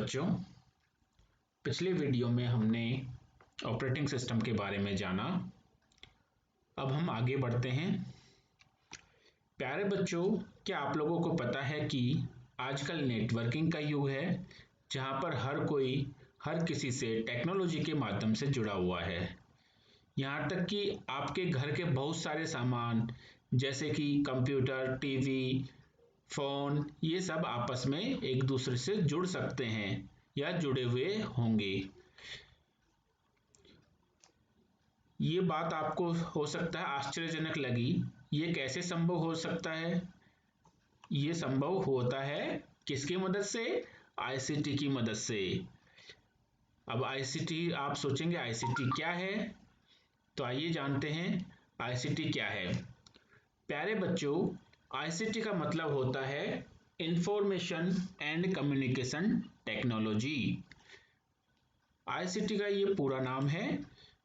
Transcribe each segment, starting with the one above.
बच्चों, पिछले वीडियो में हमने ऑपरेटिंग सिस्टम के बारे में जाना। अब हम आगे बढ़ते हैं। प्यारे बच्चों, क्या आप लोगों को पता है कि आजकल नेटवर्किंग का युग है, जहां पर हर कोई हर किसी से टेक्नोलॉजी के माध्यम से जुड़ा हुआ है। यहाँ तक कि आपके घर के बहुत सारे सामान जैसे कि कंप्यूटर, टीवी, फोन, ये सब आपस में एक दूसरे से जुड़ सकते हैं या जुड़े हुए होंगे। ये बात आपको हो सकता है आश्चर्यजनक लगी। ये कैसे संभव हो सकता है? ये संभव होता है किसकी मदद से? आईसीटी की मदद से। अब आईसीटी, आप सोचेंगे आईसीटी क्या है? तो आइए जानते हैं आईसीटी क्या है। प्यारे बच्चों, आईसीटी का मतलब होता है information and communication technology. ICT का ये पूरा नाम है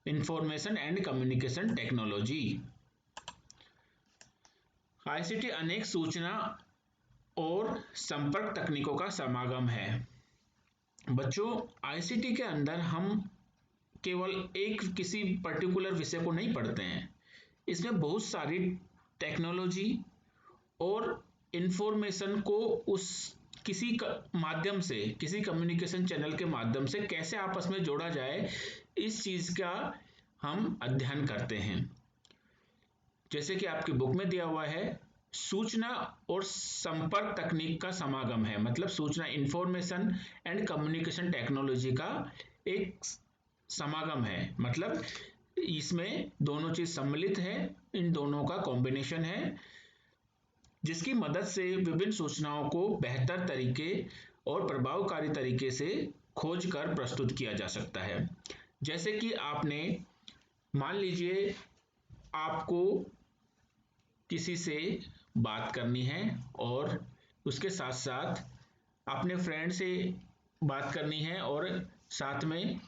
information and communication technology. ICT अनेक सूचना और संपर्क तकनीकों का समागम है। बच्चों, आईसीटी के अंदर हम केवल एक किसी पर्टिकुलर विषय को नहीं पढ़ते हैं। इसमें बहुत सारी टेक्नोलॉजी और इंफॉर्मेशन को उस किसी माध्यम से, किसी कम्युनिकेशन चैनल के माध्यम से कैसे आपस में जोड़ा जाए, इस चीज का हम अध्ययन करते हैं। जैसे कि आपकी बुक में दिया हुआ है, सूचना और संपर्क तकनीक का समागम है। मतलब सूचना, इंफॉर्मेशन एंड कम्युनिकेशन टेक्नोलॉजी का एक समागम है। मतलब इसमें दोनों चीज सम्मिलित है, इन दोनों का कॉम्बिनेशन है, जिसकी मदद से विभिन्न सूचनाओं को बेहतर तरीके और प्रभावकारी तरीके से खोज कर प्रस्तुत किया जा सकता है। जैसे कि आपने, मान लीजिए आपको किसी से बात करनी है और उसके साथ साथ अपने फ्रेंड से बात करनी है और साथ में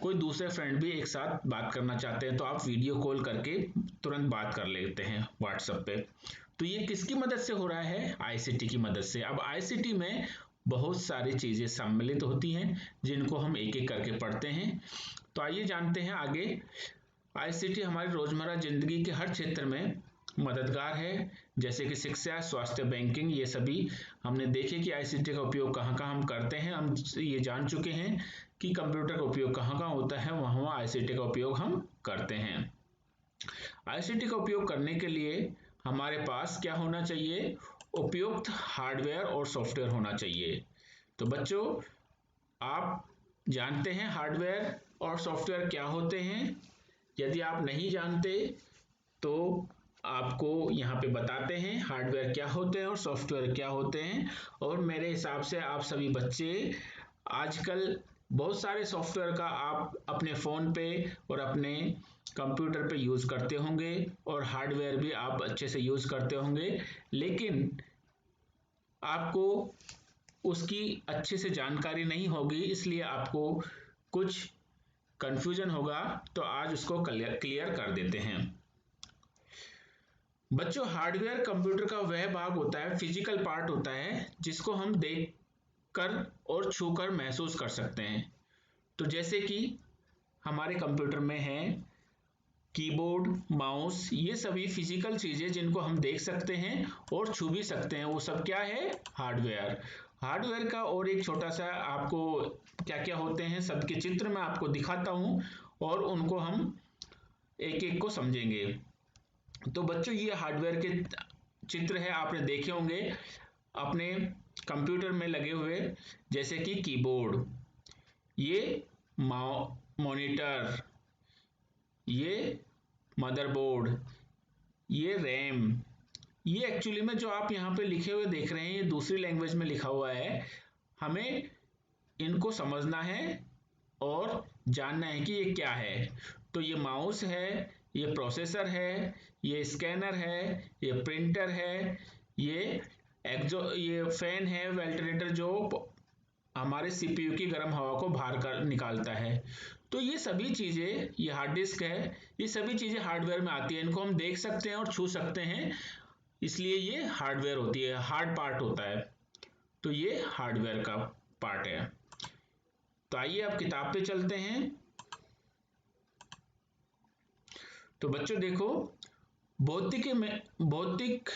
कोई दूसरे फ्रेंड भी एक साथ बात करना चाहते हैं, तो आप वीडियो कॉल करके तुरंत बात कर लेते हैं व्हाट्सएप पे। तो ये किसकी मदद से हो रहा है? आईसीटी की मदद से। अब आईसीटी में बहुत सारी चीजें सम्मिलित होती हैं, जिनको हम एक एक करके पढ़ते हैं। तो आइए जानते हैं आगे। आईसीटी हमारी रोजमर्रा जिंदगी के हर क्षेत्र में मददगार है, जैसे कि शिक्षा, स्वास्थ्य, बैंकिंग, ये सभी हमने देखे कि आईसीटी का उपयोग कहाँ कहाँ हम करते हैं। हम ये जान चुके हैं कि कंप्यूटर का उपयोग कहाँ कहाँ होता है, वहां आईसीटी का उपयोग हम करते हैं। आईसीटी का उपयोग करने के लिए हमारे पास क्या होना चाहिए? उपयुक्त हार्डवेयर और सॉफ्टवेयर होना चाहिए। तो बच्चों, आप जानते हैं हार्डवेयर और सॉफ्टवेयर क्या होते हैं? यदि आप नहीं जानते तो आपको यहाँ पे बताते हैं हार्डवेयर क्या होते हैं और सॉफ्टवेयर क्या होते हैं। और मेरे हिसाब से आप सभी बच्चे आजकल बहुत सारे सॉफ्टवेयर का आप अपने फोन पे और अपने कंप्यूटर पे यूज करते होंगे और हार्डवेयर भी आप अच्छे से यूज करते होंगे, लेकिन आपको उसकी अच्छे से जानकारी नहीं होगी, इसलिए आपको कुछ कंफ्यूजन होगा। तो आज उसको क्लियर कर देते हैं। बच्चों, हार्डवेयर कंप्यूटर का वह भाग होता है, फिजिकल पार्ट होता है, जिसको हम देख कर और छूकर महसूस कर सकते हैं। तो जैसे कि हमारे कंप्यूटर में है कीबोर्ड, माउस, ये सभी फिजिकल चीजें जिनको हम देख सकते हैं और छू भी सकते हैं, वो सब क्या है? हार्डवेयर। हार्डवेयर का और एक छोटा सा आपको क्या क्या होते हैं सबके चित्र मैं आपको दिखाता हूं और उनको हम एक एक को समझेंगे। तो बच्चों, ये हार्डवेयर के चित्र है, आपने देखे होंगे अपने कंप्यूटर में लगे हुए, जैसे कि कीबोर्ड, ये मॉनिटर, ये मदरबोर्ड, ये रैम। ये एक्चुअली में जो आप यहाँ पे लिखे हुए देख रहे हैं, ये दूसरी लैंग्वेज में लिखा हुआ है। हमें इनको समझना है और जानना है कि ये क्या है। तो ये माउस है, ये प्रोसेसर है, ये स्कैनर है, ये प्रिंटर है, ये फैन है, वेंटिलेटर, जो हमारे सीपीयू की गर्म हवा को बाहर कर निकालता है। तो ये सभी चीजें, ये हार्ड डिस्क है, ये सभी चीजें हार्डवेयर में आती है। इनको हम देख सकते हैं और छू सकते हैं, इसलिए ये हार्डवेयर होती है, हार्ड पार्ट होता है। तो ये हार्डवेयर का पार्ट है। तो आइए अब किताब पे चलते हैं। तो बच्चों देखो, भौतिक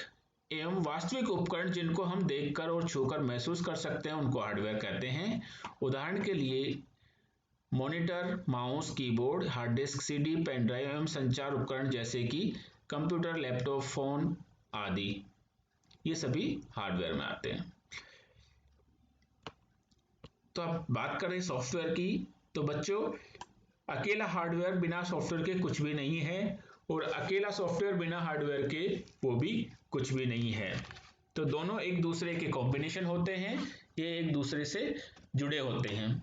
एवं वास्तविक उपकरण जिनको हम देखकर और छूकर महसूस कर सकते हैं उनको हार्डवेयर कहते हैं। उदाहरण के लिए monitor, mouse, keyboard, hard disk, CD, pen drive एवं संचार उपकरण जैसे कि कंप्यूटर, लैपटॉप, फोन आदि, ये सभी हार्डवेयर में आते हैं। तो अब बात करें सॉफ्टवेयर की, तो बच्चों अकेला हार्डवेयर बिना सॉफ्टवेयर के कुछ भी नहीं है और अकेला सॉफ्टवेयर बिना हार्डवेयर के वो भी कुछ भी नहीं है। तो दोनों एक दूसरे के कॉम्बिनेशन होते हैं, ये एक दूसरे से जुड़े होते हैं।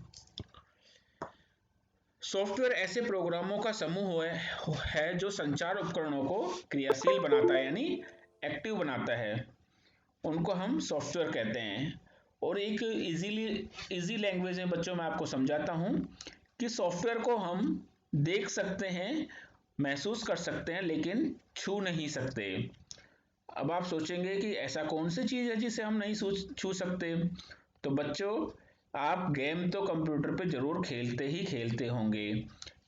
सॉफ्टवेयर ऐसे प्रोग्रामों का समूह है जो संचार उपकरणों को क्रियाशील बनाता है, यानी एक्टिव बनाता है, उनको हम सॉफ्टवेयर कहते हैं। और एक इजी लैंग्वेज में बच्चों मैं आपको समझाता हूं कि सॉफ्टवेयर को हम देख सकते हैं, महसूस कर सकते हैं, लेकिन छू नहीं सकते। अब आप सोचेंगे कि ऐसा कौन सी चीज है जिसे हम नहीं छू सकते। तो बच्चों, आप गेम तो कंप्यूटर पे जरूर खेलते ही खेलते होंगे,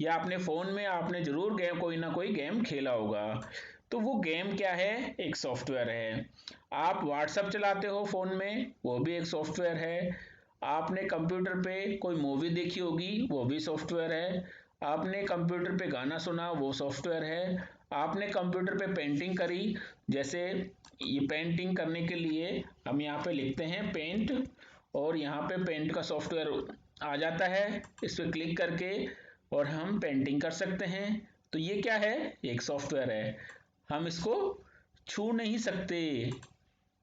या अपने फोन में आपने जरूर गेम, कोई ना कोई गेम खेला होगा। तो वो गेम क्या है? एक सॉफ्टवेयर है। आप व्हाट्सएप चलाते हो फोन में, वो भी एक सॉफ्टवेयर है। आपने कंप्यूटर पे कोई मूवी देखी होगी, वो भी सॉफ्टवेयर है। आपने कंप्यूटर पे गाना सुना, वो सॉफ्टवेयर है। आपने कंप्यूटर पे पेंटिंग करी, जैसे ये पेंटिंग करने के लिए हम यहाँ पे लिखते हैं पेंट, और यहाँ पे पेंट का सॉफ्टवेयर आ जाता है, इस पे क्लिक करके और हम पेंटिंग कर सकते हैं। तो ये क्या है? एक सॉफ्टवेयर है। हम इसको छू नहीं सकते।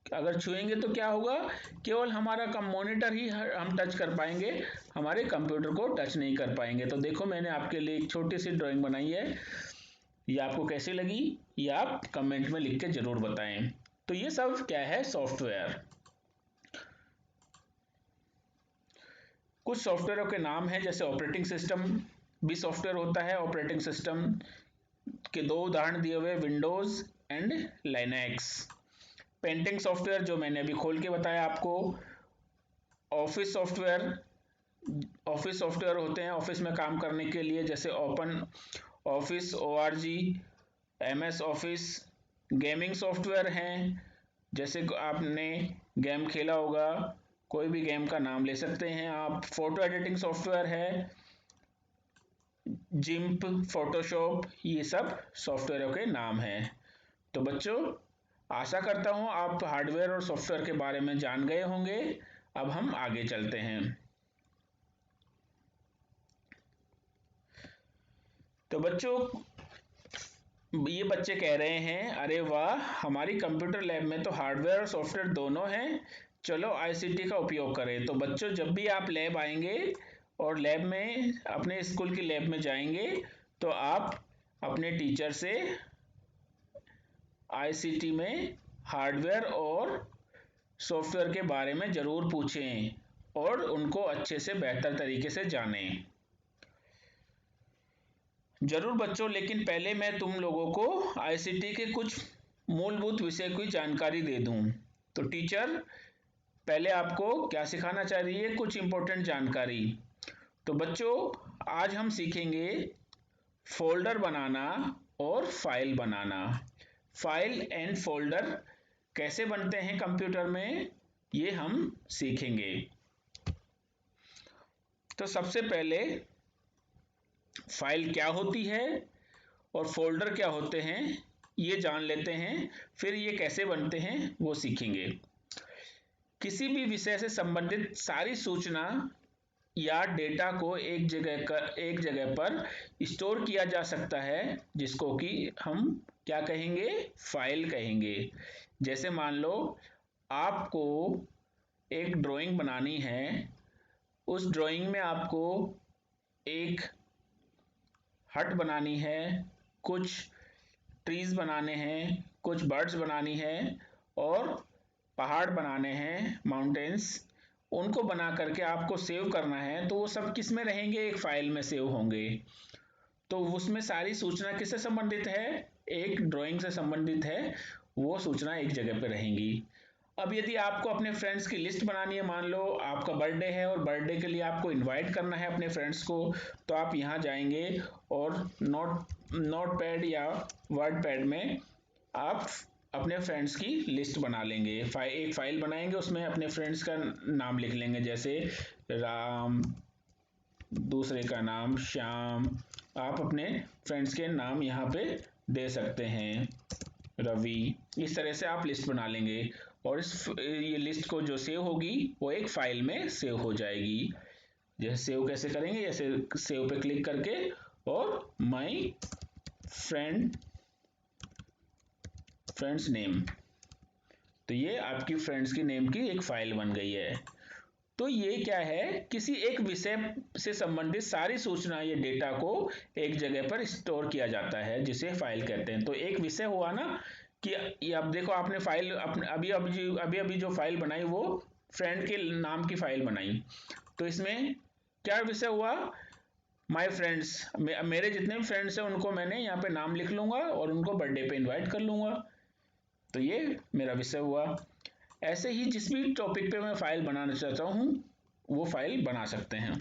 अगर छुएंगे तो क्या होगा? केवल हमारा मॉनिटर ही हम टच कर पाएंगे, हमारे कंप्यूटर को टच नहीं कर पाएंगे। तो देखो, मैंने आपके लिए एक छोटी सी ड्राइंग बनाई है, ये आपको कैसी लगी ये आप कमेंट में लिख के जरूर बताएं। तो ये सब क्या है? सॉफ्टवेयर। कुछ सॉफ्टवेयरों के नाम हैं, जैसे ऑपरेटिंग सिस्टम भी सॉफ्टवेयर होता है। ऑपरेटिंग सिस्टम के दो उदाहरण दिए हुए, Windows and Linux. Painting software जो मैंने अभी खोल के बताया आपको। ऑफिस सॉफ्टवेयर होते हैं ऑफिस में काम करने के लिए, जैसे open office, ORG, MS office. Gaming software हैं, जैसे आपने गेम खेला होगा, कोई भी गेम का नाम ले सकते हैं आप। फोटो एडिटिंग सॉफ्टवेयर है, जिम्प, फोटोशॉप, ये सब सॉफ्टवेयरों के नाम हैं। तो बच्चों, आशा करता हूं आप हार्डवेयर और सॉफ्टवेयर के बारे में जान गए होंगे। अब हम आगे चलते हैं। तो बच्चों, ये बच्चे कह रहे हैं, अरे वाह, हमारी कंप्यूटर लैब में तो हार्डवेयर और सॉफ्टवेयर दोनों हैं, चलो ICT का उपयोग करें। तो बच्चों, जब भी आप लैब आएंगे और लैब में अपने स्कूल की लैब में जाएंगे, तो आप अपने टीचर से ICT में हार्डवेयर और सॉफ्टवेयर के बारे में जरूर पूछें और उनको अच्छे से बेहतर तरीके से जानें। जरूर बच्चों, लेकिन पहले मैं तुम लोगों को ICT के कुछ मूलभूत विषय की जानकारी दे दूं। तो टीचर पहले आपको क्या सिखाना चाह रही है? कुछ इंपॉर्टेंट जानकारी। तो बच्चों, आज हम सीखेंगे फोल्डर बनाना और file banana. File and folder कैसे बनते हैं कंप्यूटर में, ये हम सीखेंगे। तो सबसे पहले फाइल क्या होती है और फोल्डर क्या होते हैं, ये जान लेते हैं, फिर ये कैसे बनते हैं वो सीखेंगे। किसी भी विषय से संबंधित सारी सूचना या डेटा को एक जगह पर स्टोर किया जा सकता है, जिसको कि हम क्या कहेंगे? फाइल कहेंगे। जैसे मान लो आपको एक ड्राइंग बनानी है, उस ड्राइंग में आपको एक हट बनानी है, कुछ ट्रीज बनाने हैं, कुछ बर्ड्स बनानी है और पहाड़ बनाने हैं, माउंटेन्स। उनको बना करके आपको सेव करना है, तो वो सब किस में रहेंगे? एक फाइल में सेव होंगे। तो उसमें सारी सूचना किससे संबंधित है? एक ड्राइंग से संबंधित है, वो सूचना एक जगह पे रहेंगी। अब यदि आपको अपने फ्रेंड्स की लिस्ट बनानी है, मान लो आपका बर्थडे है और बर्थडे के लिए आपको इनवाइट करना है अपने फ्रेंड्स को, तो आप यहाँ जाएंगे और नोट पैड या वर्ड पैड में आप अपने फ्रेंड्स की लिस्ट बना लेंगे। एक फाइल बनाएंगे, उसमें अपने फ्रेंड्स का नाम लिख लेंगे, जैसे राम, दूसरे का नाम श्याम। आप अपने फ्रेंड्स के नाम यहाँ पे दे सकते हैं, रवि। इस तरह से आप लिस्ट बना लेंगे और ये लिस्ट को जो सेव होगी वो एक फाइल में सेव हो जाएगी। जैसे सेव कैसे करेंगे, जैसे सेव पे क्लिक करके और माई फ्रेंड्स नेम, तो ये आपकी फ्रेंड्स की नेम की एक फाइल बन गई है। तो ये क्या है, किसी एक विषय से संबंधित सारी सूचना, ये डेटा को एक जगह पर स्टोर किया जाता है, जिसे फाइल कहते हैं। तो एक विषय हुआ ना कि ये, अब देखो आपने फाइल अभी जो फाइल बनाई वो फ्रेंड के नाम की फाइल बनाई, तो इसमें क्या विषय हुआ, माय फ्रेंड्स, मेरे जितने भी फ्रेंड्स हैं उनको मैंने यहाँ पे नाम लिख लूंगा और उनको बर्थडे पे इनवाइट कर लूंगा, तो ये मेरा विषय हुआ। ऐसे ही जिस भी टॉपिक पे मैं फाइल बनाना चाहता हूँ वो फाइल बना सकते हैं।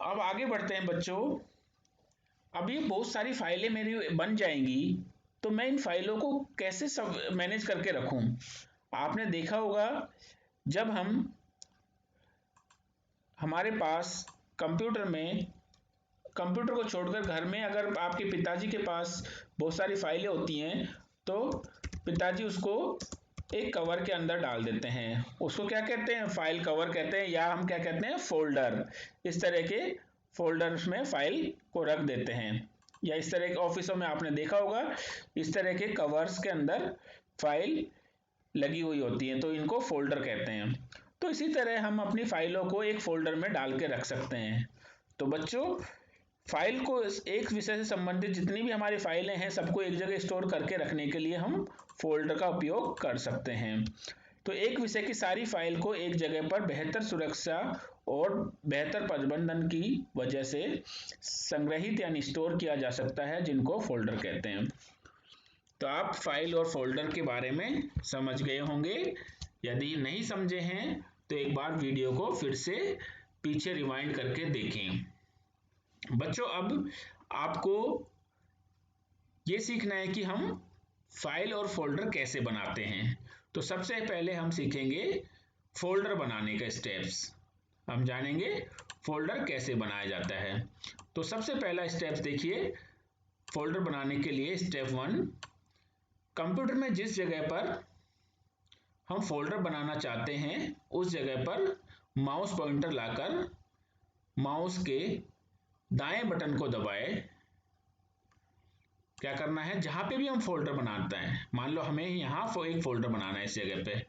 अब आगे बढ़ते हैं बच्चों। अब ये बहुत सारी फाइलें मेरी बन जाएंगी, तो मैं इन फाइलों को कैसे सब मैनेज करके रखूं। आपने देखा होगा जब हमारे पास कंप्यूटर को छोड़कर घर में अगर आपके पिताजी के पास बहुत सारी फाइलें होती हैं, तो पिताजी उसको एक कवर के अंदर डाल देते हैं, उसको क्या कहते हैं, फाइल कवर कहते हैं, या हम क्या कहते हैं, फोल्डर। इस तरह के फोल्डर्स में फाइल को रख देते हैं, या इस तरह के ऑफिसों में आपने देखा होगा इस तरह के कवर्स के अंदर फाइल लगी हुई होती है, तो इनको फोल्डर कहते हैं। तो इसी तरह हम अपनी फाइलों को एक फोल्डर में डाल के रख सकते हैं। तो बच्चों, फाइल को एक विषय से संबंधित जितनी भी हमारी फाइलें हैं सबको एक जगह स्टोर करके रखने के लिए हम फोल्डर का उपयोग कर सकते हैं। तो एक विषय की सारी फाइल को एक जगह पर बेहतर सुरक्षा और बेहतर प्रबंधन की वजह से संग्रहित यानी स्टोर किया जा सकता है, जिनको फोल्डर कहते हैं। तो आप फाइल और फोल्डर के बारे में समझ गए होंगे। यदि नहीं समझे हैं तो एक बार वीडियो को फिर से पीछे रिवाइंड करके देखें। बच्चों, अब आपको ये सीखना है कि हम फाइल और फोल्डर कैसे बनाते हैं। तो सबसे पहले हम सीखेंगे फोल्डर बनाने के स्टेप्स। हम जानेंगे फोल्डर कैसे बनाया जाता है। तो सबसे पहला स्टेप देखिए, फोल्डर बनाने के लिए स्टेप 1, कंप्यूटर में जिस जगह पर हम फोल्डर बनाना चाहते हैं उस जगह पर माउस पॉइंटर लाकर माउस के दाएं बटन को दबाएं। क्या करना है, जहां पे भी हम फोल्डर बनाते हैं, मान लो हमें यहाँ एक फोल्डर बनाना है इस जगह पे,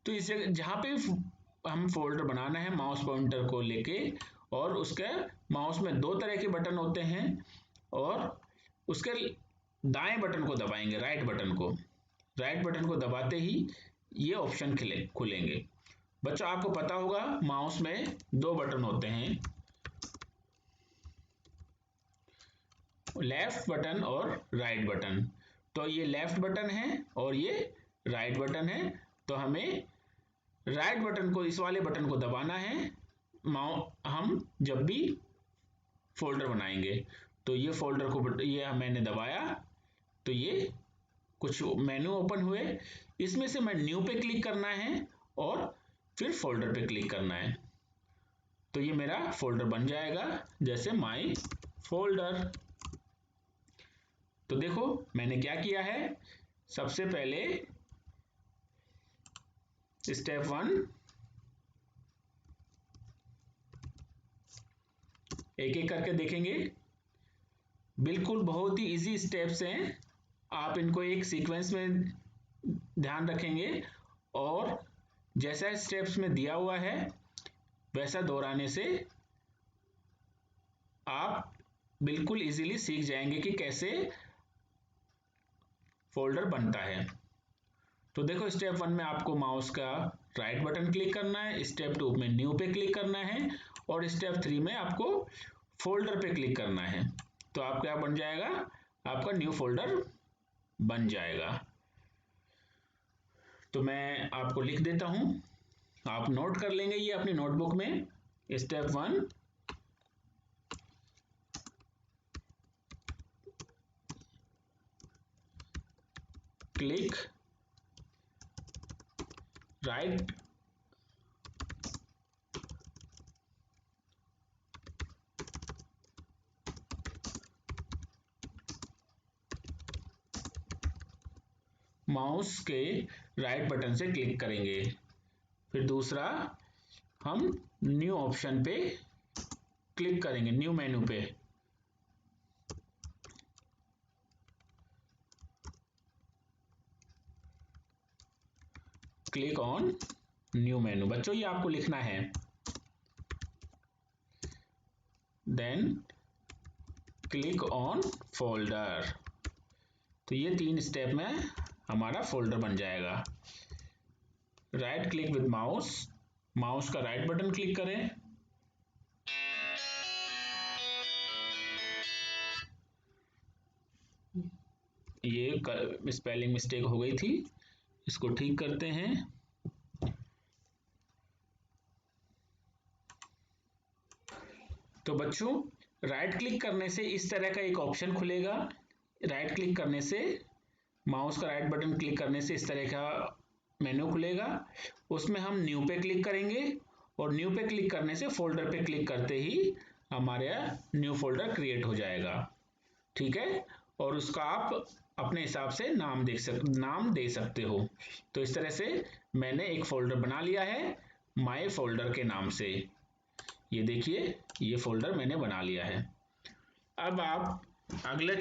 तो इस जगह जहां पे हम फोल्डर बनाना है माउस पॉइंटर को लेके, और उसके माउस में दो तरह के बटन होते हैं, और उसके दाएं बटन को दबाएंगे, राइट बटन को दबाते ही ये ऑप्शन खुलेंगे। बच्चों, आपको पता होगा माउस में दो बटन होते हैं, लेफ्ट बटन और राइट बटन। तो ये लेफ्ट बटन है और ये राइट बटन है, तो हमें राइट बटन को, इस वाले बटन को दबाना है हम जब भी फोल्डर बनाएंगे। तो ये फोल्डर को ये मैंने दबाया, तो ये कुछ मेनू ओपन हुए, इसमें से मैं न्यू पे क्लिक करना है और फिर फोल्डर पे क्लिक करना है, तो ये मेरा फोल्डर बन जाएगा, जैसे माई फोल्डर। तो देखो मैंने क्या किया है, सबसे पहले स्टेप 1, एक एक करके देखेंगे। बिल्कुल बहुत ही इजी स्टेप्स हैं, आप इनको एक सीक्वेंस में ध्यान रखेंगे और जैसा स्टेप्स में दिया हुआ है वैसा दोहराने से आप बिल्कुल इजीली सीख जाएंगे कि कैसे फोल्डर बनता है। तो देखो स्टेप 1 में आपको माउस का राइट बटन क्लिक करना है, स्टेप 2 में न्यू पे क्लिक करना है, और स्टेप 3 में आपको फोल्डर पे क्लिक करना है। तो आप क्या बन जाएगा, आपका न्यू फोल्डर बन जाएगा। तो मैं आपको लिख देता हूं, आप नोट कर लेंगे ये अपनी नोटबुक में। स्टेप 1, क्लिक राइट माउस के राइट बटन से क्लिक करेंगे। फिर दूसरा, हम न्यू ऑप्शन पे क्लिक करेंगे, न्यू मेनू पे। Click on new menu. बच्चों ये आपको लिखना है। Then click on folder. तो ये 3 स्टेप में हमारा फोल्डर बन जाएगा। Right click with mouse, mouse का राइट बटन क्लिक करें। ये स्पेलिंग मिस्टेक हो गई थी, इसको ठीक करते हैं। तो बच्चों राइट क्लिक करने से इस तरह का एक ऑप्शन खुलेगा। राइट क्लिक करने से, माउस का राइट बटन क्लिक करने से इस तरह का मेनू खुलेगा। उसमें हम न्यू पे क्लिक करेंगे और न्यू पे क्लिक करने से फोल्डर पे क्लिक करते ही हमारे न्यू फोल्डर क्रिएट हो जाएगा। ठीक है, और उसका आप अपने हिसाब से नाम दे सकते हो। तो इस तरह से मैंने एक फोल्डर बना लिया है माय फोल्डर के नाम से। ये देखिए, ये फोल्डर मैंने बना लिया है। अब आप अगले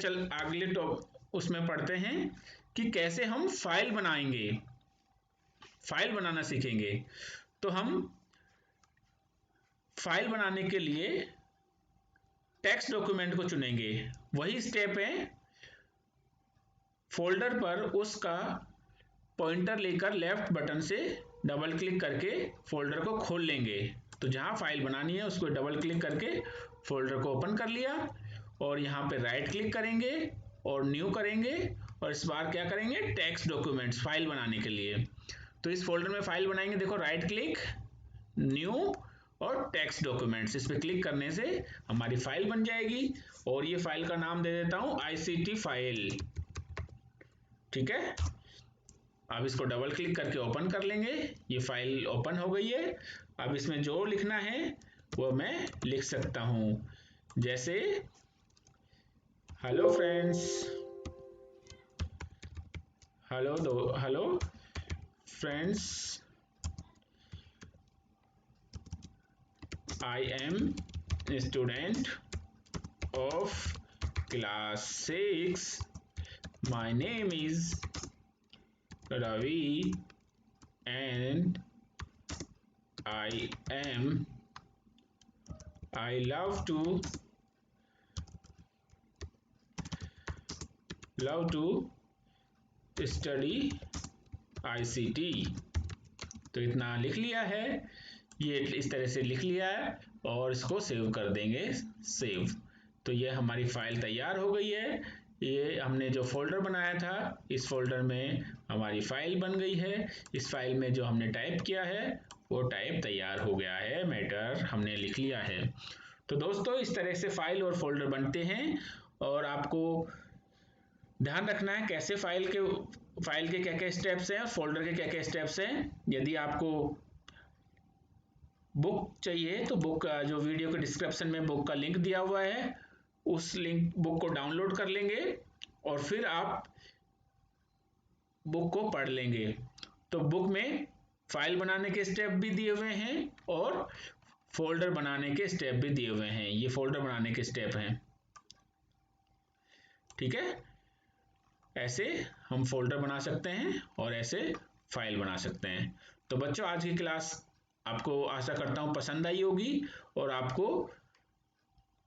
उसमें पढ़ते हैं कि कैसे हम फाइल बनाएंगे, फाइल बनाना सीखेंगे। तो हम फाइल बनाने के लिए टेक्स्ट डॉक्यूमेंट को चुनेंगे। वही स्टेप है, फोल्डर पर उसका पॉइंटर लेकर लेफ्ट बटन से डबल क्लिक करके फोल्डर को खोल लेंगे। तो जहां फाइल बनानी है उसको डबल क्लिक करके फोल्डर को ओपन कर लिया और यहां पे राइट क्लिक करेंगे और न्यू करेंगे और इस बार क्या करेंगे, टेक्स्ट डॉक्यूमेंट्स फाइल बनाने के लिए। तो इस फोल्डर में फाइल बनाएंगे। देखो, राइट क्लिक, न्यू और टेक्स्ट डॉक्यूमेंट्स, इस पे क्लिक करने से हमारी फाइल बन जाएगी। और ये फाइल का नाम दे देता हूं ICT फाइल। ठीक है, अब इसको डबल क्लिक करके ओपन कर लेंगे। ये फाइल ओपन हो गई है। अब इसमें जो लिखना है वो मैं लिख सकता हूं, जैसे hello friends, hello friends, I am student of class 6, my name is Ravi and I love to study ICT। तो इतना लिख लिया है, ये इस तरह से लिख लिया है और इसको सेव कर देंगे, सेव। तो ये हमारी फाइल तैयार हो गई है। ये हमने जो फोल्डर बनाया था, इस फोल्डर में हमारी फाइल बन गई है। इस फाइल में जो हमने टाइप किया है वो टाइप तैयार हो गया है, मैटर हमने लिख लिया है। तो दोस्तों इस तरह से फाइल और फोल्डर बनते हैं और आपको ध्यान रखना है कैसे फाइल के क्या क्या स्टेप्स हैं, फोल्डर के क्या क्या स्टेप्स हैं। यदि आपको बुक चाहिए तो बुक जो वीडियो के डिस्क्रिप्शन में बुक का लिंक दिया हुआ है, उस बुक को डाउनलोड कर लेंगे और फिर आप बुक को पढ़ लेंगे। तो बुक में फाइल बनाने के स्टेप भी दिए हुए हैं और फोल्डर बनाने के स्टेप भी दिए हुए हैं। ये फोल्डर बनाने के स्टेप हैं। ठीक है, ऐसे हम फोल्डर बना सकते हैं और ऐसे फाइल बना सकते हैं। तो बच्चों आज की क्लास आपको आशा करता हूं पसंद आई होगी और आपको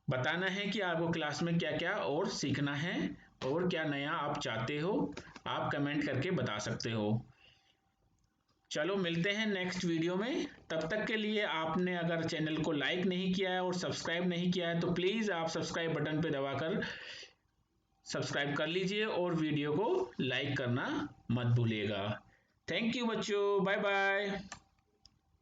बताना है कि आपको क्लास में क्या क्या और सीखना है और क्या नया आप चाहते हो, आप कमेंट करके बता सकते हो। चलो मिलते हैं नेक्स्ट वीडियो में। तब तक के लिए आपने अगर चैनल को लाइक नहीं किया है और सब्सक्राइब नहीं किया है तो प्लीज आप सब्सक्राइब बटन पे दबाकर सब्सक्राइब कर लीजिए और वीडियो को लाइक करना मत भूलिएगा। थैंक यू बच्चों, बाय बाय।